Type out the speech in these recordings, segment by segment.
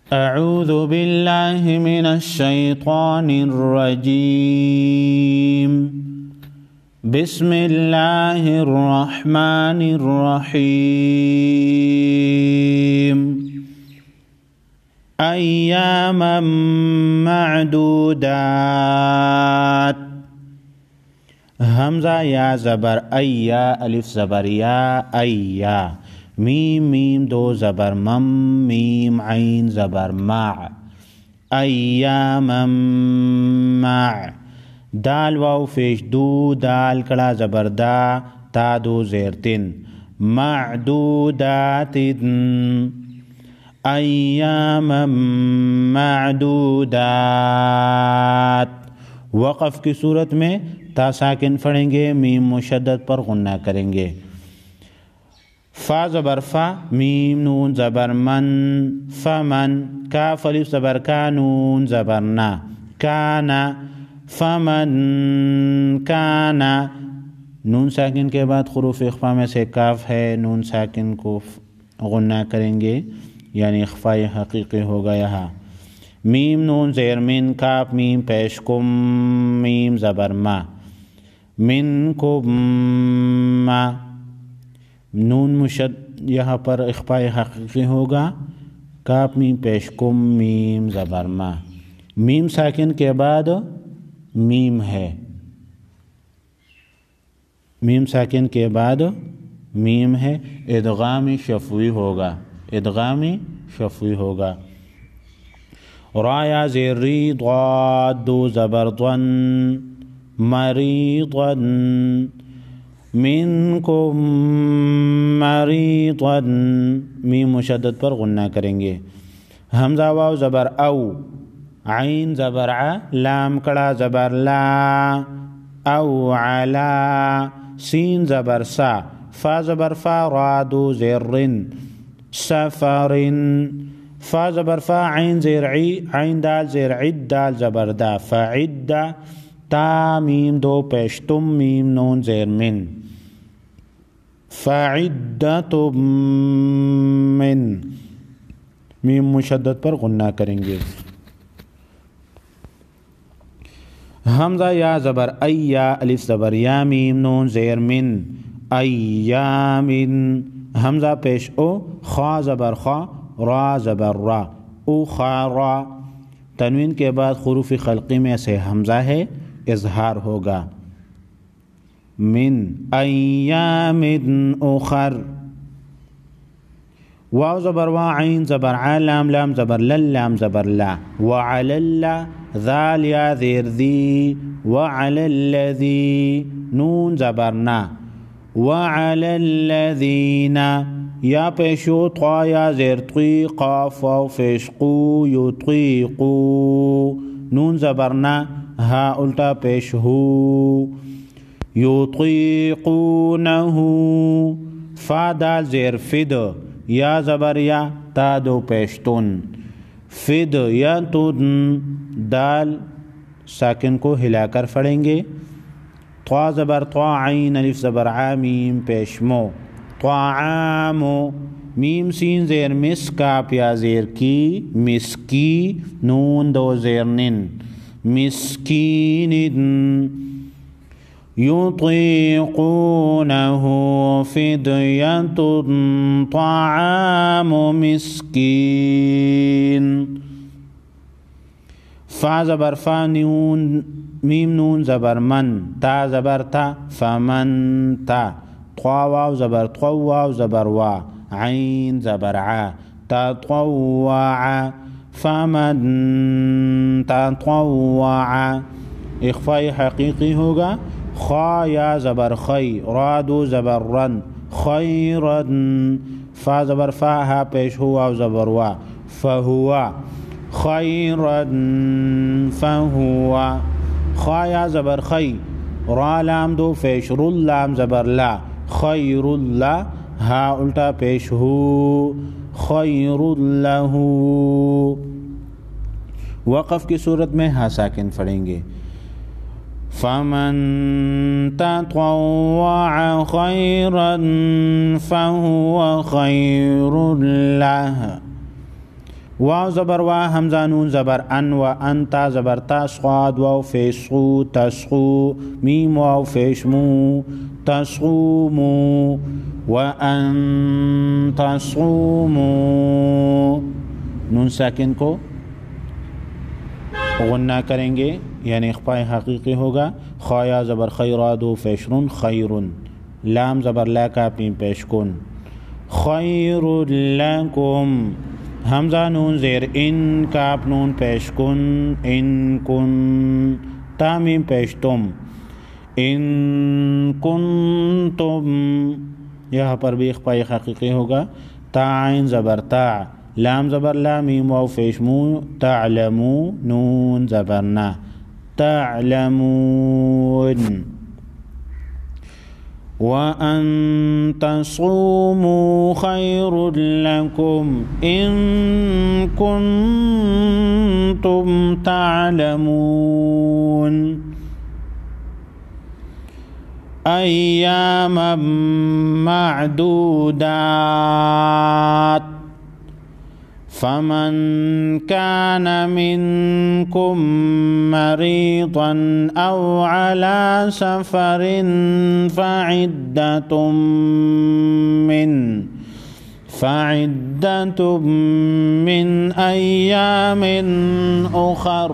अऊज़ु बिल्लाहि मिनश्शैतानिर्रजीम। बिस्मिल्लाहिर्रहमानिर्रहीम। अय्यामम मअदूदात। हमजा या ज़बर अय्या, अलिफ ज़बर या, अय्या। मीम मीम दो ज़बर मम, मीम ऐन ज़बर मा। अय्यामम मा। दाल वाव फेश दू, दाल कड़ा ज़बर दा, ता दो ज़ेर तिन। मअदूदातिन। अय्यामम मअदूदात। वक़फ़ की सूरत में ता साकिन पढ़ेंगे, मीम मुशद्दद पर गुन्ना करेंगे। फ़ा ज़बर फ़ा, मीम नून ज़बर मन, फ़मन। काफ अलिफ ज़बर का, नून ज़बर ना, काना। फ़मन काना। नून साकिन के बाद हुरूफ़ इख़फ़ा में से काफ है, नून साकिन को गुन्ना करेंगे, यानी इख़फ़ाए हक़ीक़ी होगा यहाँ। मीम नून ज़ेर मिन, काफ मीम पेश कुम, मीम ज़बर मा। मिन कुम मा। नून मुशद यहाँ पर इख़फ़ाए हक़ीक़ी होगा, काफ मीम पेश कुम, मीम ज़बर मा। मीम साकिन के बाद मीम है, मीम साकिन के बाद मीम है, इदगामी शफ़वी होगा, इदगामी शफ़वी होगा। राया ज़ेरी ज़ाद दो ज़बर ज़न, मरीज़न। मिनकुम मरीज़न। मीम मुशद्दद पर गुन्ना करेंगे। हमज़ा वाव ज़बर औ, ऐन ज़बर आ, लाम कड़ा ज़बर ला, औ अला। सीन ज़बर सा, फ़ा ज़बर फ़ा, रा दो ज़ेरिन, सफ़रिन। फ़ा ज़बर फ़ा, ऐन ज़ेर ई, ऐन दाल ज़ेर इद, दाल ज़बर दा, फ़इद्दा। ता मीम दो पेश तुम, मीम नून ज़ेर मिन, फ़इद्दतुम मिन। मीम मुशद्दद पर गुन्ना करेंगे। हमज़ा या ज़बर अय्या, अलिफ ज़बर या, मीम नून ज़ेर मिन, अय्यामिन। हमज़ा पेश ओ, ख़ा ज़बर ख़ा, रा ज़बर रा, उख़रा। तनवीन के बाद हुरूफ़ ख़ल्क़ी में से हमज़ा है, इज़हार होगा। मिन अय्यामिन उख़र। वाव ज़बर वा, ऐन ज़बर आ, लाम लाम ज़बर लल, लाम ज़बर ला, व अलल्ला। ज़ाल या ज़ेर ज़ी, व अलल्लज़ी। नून ज़बर ना, व अलल्लज़ीना। या पेशो त्वा या ज़ेर त्वी, क़ाफ वाव फेश क़ू, युत्वीक़ू। नून ज़बर ना, हा उल्टा पेश हू, युत्वीक़ूनहू। फ़ा दाल ज़ेर फ़िद, या ज़बर या, ता दो पेश तुन, फ़िद या तुन। दाल साकिन को हिलाकर पढ़ेंगे। त्वा ज़बर त्वा, ऐन अलिफ ज़बर आ, मीम पेश मो, त्वाआमो। मीम सीन ज़ेर मिस, काफ या ज़ेर की, मिस्की। नून दो ज़ेर निन, मिस्कीनिन। युतीक़ूनहु फ़िद्यतुन त्वाआमु मिस्कीन। फ़ा ज़बर फ़ा, नून मीम नून ज़बर मन, ता ज़बर ता, फ़मन ता। त्वा वाव ज़बर त्वा, वाव ज़बर वा, ऐन ज़बर आ, ता त्वव्वा। फ़मन तत्वव्वा। इख़फ़ाए हक़ीक़ी होगा। ख़ा या ज़बर ख़ै, रा दो ज़बर रन, ख़ैरन। फ़ा ज़बर फ़ा, हा पेश हो, वाव ज़बर वा, फ़हुवा। ख़ैरन फ़हुवा। ख़ा या ज़बर ख़ै, रा लाम दो पेश रुल, लाम ज़बर ला, ख़ैरुल्ला। हा उल्टा पेश हो, ख़ैरुल्लहू। वक़फ़ की सूरत में हा साकिन पढ़ेंगे। फ़मन तत्वव्वअ ख़ैरन फ़हुव ख़ैरुल लह। वाव ज़बर वा, हमज़ा नून ज़बर अन व अंता ज़बर ता, स्वाद वाव फेशू तस्खू, मीम वाव फेशमू तस्खूमू व अन तस्खूमू। नून साकिन को गुन्ना करेंगे यानी इख्फाए हकीकी होगा। ख़ाया ज़बर खैरादो फेशरुन खैरुन, लाम ज़बर ला का पीम पेशकुन, खैरुल लकुम, हमज़ा नून ज़ेर इन काप नून पेशकुन, इन कुन तामीम पेशतुम, इन कुंतुम, यहाँ पर भी इख्फाए हकीकी होगा। ताइन ज़बर ता, लाम ज़बर ला, मीम वाव फेशमू, तालमू, नून ज़बर ना, तालमून। व अन तसूमू खैरुल लकुम इन कुंतुम तालमून। अय्यामम माअदूदात, फमन कान मिनकुम मरीदन औ अला सफरिन फ़इद्दतुम मिन अय्यामिन उखर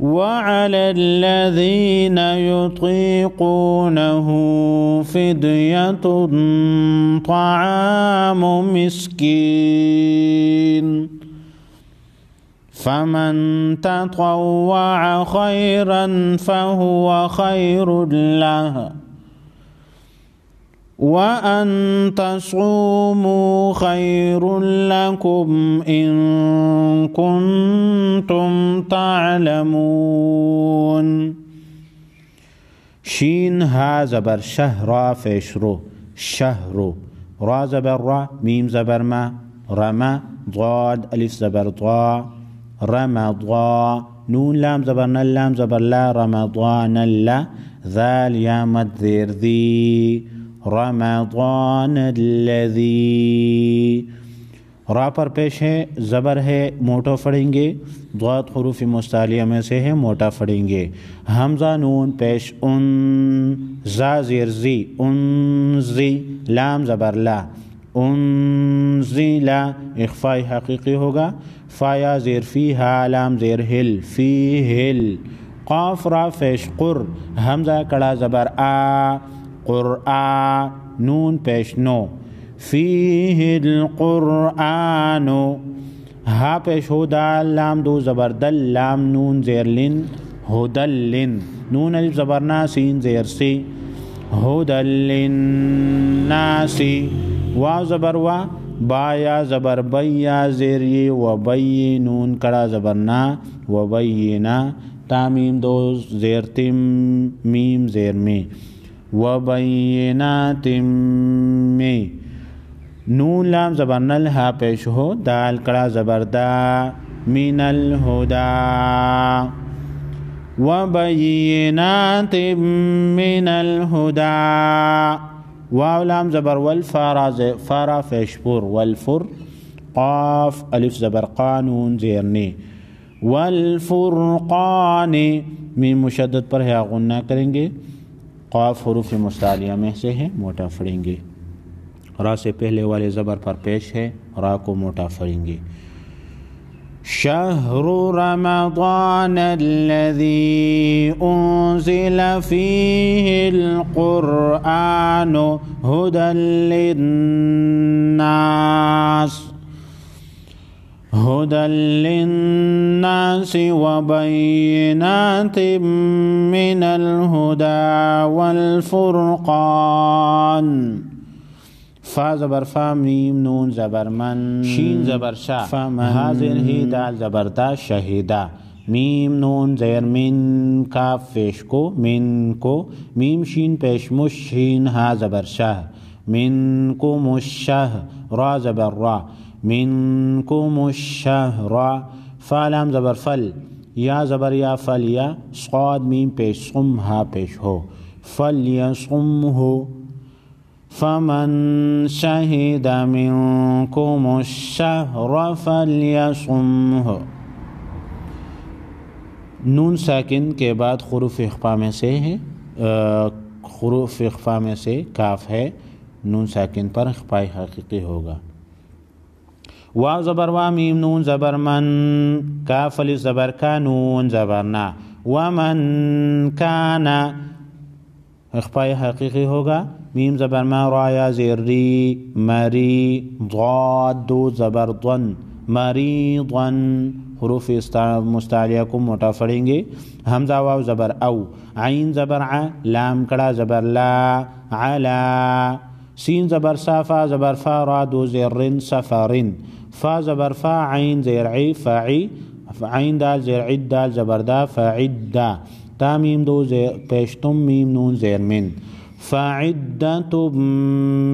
वअलल्लज़ीन युतीक़ूनहु फ़िद्यतुन तआमु मिस्कीन, फ़मन ततव्वअ खैरन फ़हुव खैरुल लहु व अन तसूमू खैरुल लकुम इन कुंतुम तालमून। शीन हा ज़बर शह रा फेशरो शहरो, रा ज़बर रा, मीम ज़बर मा, रमा, ज़ाद अलिफ ज़बर ज़ा, रमज़ा, नून लाम ज़बर न, लाम ज़बर ला, रमज़ान ला, ज़ाल या मद ज़ेर ज़ी, रमज़ान अल्लज़ी। रा पर पेश है, ज़बर है, मोटा पढ़ेंगे, ज़ाद हुरूफ़ मुस्तालिया में से है, मोटा पढ़ेंगे। हमज़ा नून पेश उन, ज़ा ज़ेर ज़ी, उनज़ी, लाम ज़बर ला, उनज़िला, इख्फ़ाए हकीकी होगा। फ़ाया ज़ेर फ़ी, हा लाम ज़ेर हिल, फ़ी हिल, क़ाफ़ रा पेश क़ुर, हमज़ा कड़ा ज़बर आ, क़ुरआ, नून पेश नो, फ़ीहिल क़ुरआनो, हा पेश हो दाल, लाम दो ज़बर दल, लाम नून ज़ेर लिन, हुदल्लिन, नून अलिफ ज़बर ना, सीन ज़ेर सी, हुदल्लिन नासी। वाव ज़बर वा, बाया ज़बर बैया ज़ेर ये, व बैये, नून कड़ा ज़बर ना, व बैयिना, तामीम दो ज़ेर तिम, मीम ज़ेर में, व बैयिनातिम में, नून लाम ज़बर नल, हा पेश हो दाल कड़ा ज़बर दा, मिनल हुदा, व बैयिनातिम मिनल हुदा। वाव लाम ज़बर वल, फ़ारा फेशपुर, वलफुर, क़ाफ़ अलिफ ज़बर क़ा, नून ज़ेर ने, वलफुरक़ाने, मीम मुशद्दद पर है, गुन्ना करेंगे। क़ाफ़ हुरूफ़ मुस्तालिया में से है, मोटा पढ़ेंगे। रा से पहले वाले ज़बर पर पेश है, रा को मोटा पढ़ेंगे। शहरु रमज़ान अल्लज़ी उन्ज़िल फ़ीहिल क़ुरआनु हुदल लिन्नास व बैयिनातिम मिनल हुदा वल फ़ुरक़ान। फ़ा ज़बर फ़ा, मीम नून ज़बर मन, शीन ज़बर शा, हाज़िर ही, दाल ज़बर दा, शहीदा, मीम नून ज़ेर मिन, काफ पेश को, मिन को, मीम शीन पेश मुश, शीन हा ज़बर शाह, मिन को मुशाह, रा ज़बर रा, मिन को मुशाह रा। फ़ा लाम ज़बर फ़ल, या ज़बर या फ़ल या, स्वाद मीम पेश सुम, हा पेश हो, फ़ल या सुम हो, फमन शहिद मिनकुमुश्शहर फल्यसुमहु। नून साकिन के बाद हुरूफ इख्फा में से है, हुरूफ इख्फा में से काफ है, नून साकिन पर इख्फा हकीकी होगा। वाव ज़बर वा, मीम नून ज़बर मन, काफ अलिफ ज़बर का, नून ज़बर ना। वमन काना इख्फा हकीकी होगा। मीम ज़बर मा, रा या ज़ेर री, मरी, ज़ाद दो ज़बर ज़न, मरीज़न हुरूफ मुस्तालिया को मोटा पढ़ेंगे। हमज़ा वाव ज़बर औ, आइन ज़बर आ, लाम कड़ा ज़बर ला, अला। सीन ज़बर सा, फा ज़बर फा, रा दो ज़ेरिन, सफ़रिन। फा ज़बर फा, आइन ज़ेर ई, फ़ई, आइन दाल ज़ेर इद, दाल ज़बर दा, फ़इद्दा। ता मीम दो पेशतुम, मीम नून ज़ेर मिन, फ़इद्दतुम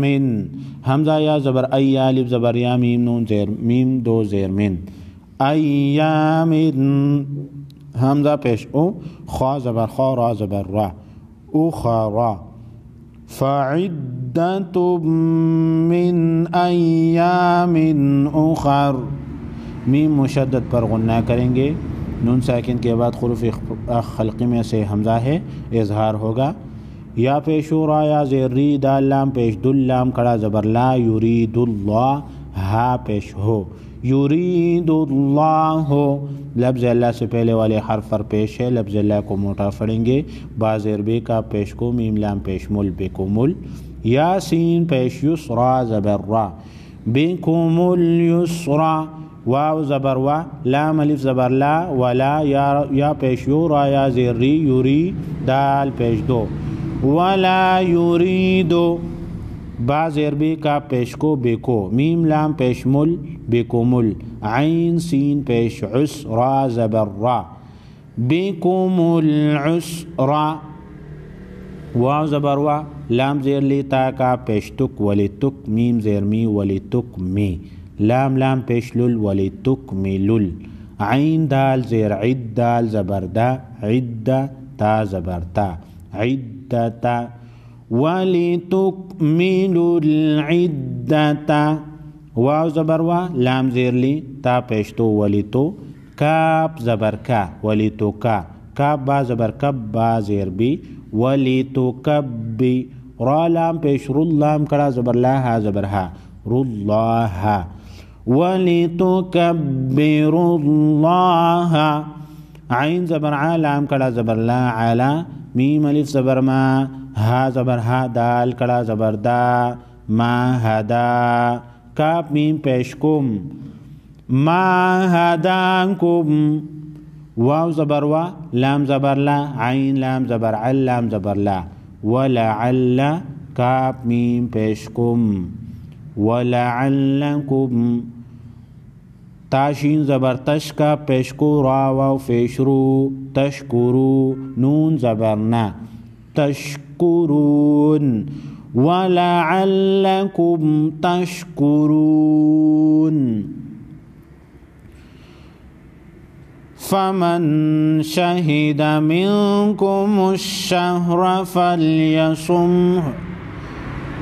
मिन। हमज़ा या ज़बर अय्या, अलिफ ज़बर या, मीम नून ज़ेर, मीम दो ज़ेर मिन, अय्यामिन। हमज़ा पेश ओ, ख़ा ज़बर ख़ा, रा ज़बर रा, उख़रा। फ़इद्दतुम मिन अय्यामिन उख़र। मीम मुशद्दद पर गुन्ना करेंगे। नून साकिन के बाद हुरूफ खल्क़ी में से हमज़ा है, इज़हार होगा। या पेशो, रा या ज़ेर री, दाल लाम पेश दुल, लाम कड़ा ज़बर ला, युरीदुल्लाह, हा पेश हो, युरीदुल्लाह हो। लफ्ज़ अल्लाह से पहले वाले हर्फ पर पेश है, लफ्ज़ अल्लाह को मोटा पढ़ेंगे। बा ज़ेर बे का पेश को, मीम लाम पेश मुल, बेकुमुल। यासीन पेश युस्रा ज़बर रा, बेकुमुल युस्रा। वाव ज़बर वा, लाम अलिफ ज़बर ला, वला या पेश यो, रा या ज़ेर री, युरी, दाल पेश दो, वला युरीदो। बा ज़ेर बे का पेश को, बेको, मीम लाम पेश मुल, बेकुमुल। आइन सीन पेश उस, रा ज़बर रा, बेकुमुल उसरा। वाव ज़बर वा, लाम ज़ेर ली, ता का पेश तुक, वली तुक, मीम ज़ेर मी, वली तुक मी। लाम लाम पेश लुल, वली तुक मी लुल। आइन दाल ज़ेर इद, दाल ज़बर दा, इद्दा, ता ज़बर ता, इद्दता। वली तुक मिलुल इद्दता। वाव ज़बर वा, लाम ज़ेर ली, ता पेश तो, वली तो, काप ज़बर का, वली तो का, काप बा ज़बर कब, बा ज़ेर बी, वली तो कब्बी। रा लाम पेश रुल, लाम कड़ा ज़बर ला, हा ज़बर हा, रुल्लाहा, वली तो कब्बिरुल्लाहा। आइन ज़बर आ, लाम कड़ा ज़बर ला, आला। मीम अलिफ ज़बर मा, हा ज़बर हा, दाल कड़ा ज़बर दा, मा हदा। काप मीम पेश कुम, मा हदाकुम। वाव ज़बर वा, लाम ज़बर ला, आइन लाम ज़बर अल, लाम ज़बर ला, वला अल्ला। काप मीम पेश कुम, वला अल्लकुम। ताशीन ज़बर तश का पेश को, रा वाव फेशरू, तशकुरू, नून ज़बर ना, तशकुरून। वलअल्लकुम तशकुरून। फमन शहिद मिनकुमुश्शहर फल्यसुमहु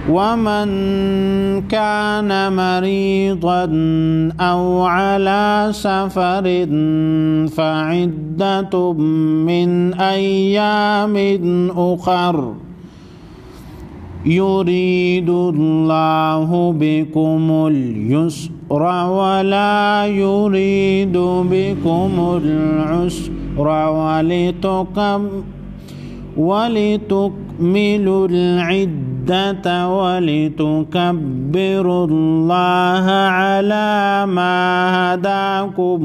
वमन कान मरीदन औ अला सफरिन फ़इद्दतुम मिन अय्यामिन उख़र युरीदुल्लाहु बिकुमुल युस्र वला युरीदु बिकुमुल उस्र वलितुकमिलुल इद्दत वलितुकब्बिरुल्लाह अला मा हदाकुम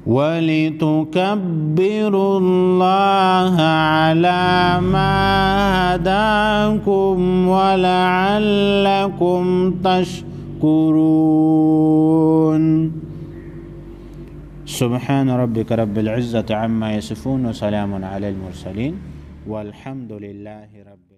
वलितुकब्बिरुल्लाह अला मा हदाकुम वलअल्लकुम तशकुरून। सुब्हान रब्बिक रब्बिल इज़्ज़ति अम्मा यसिफून व सलामुन अलल मुरसलीन वल्हम्दुलिल्लाहि रब्बिल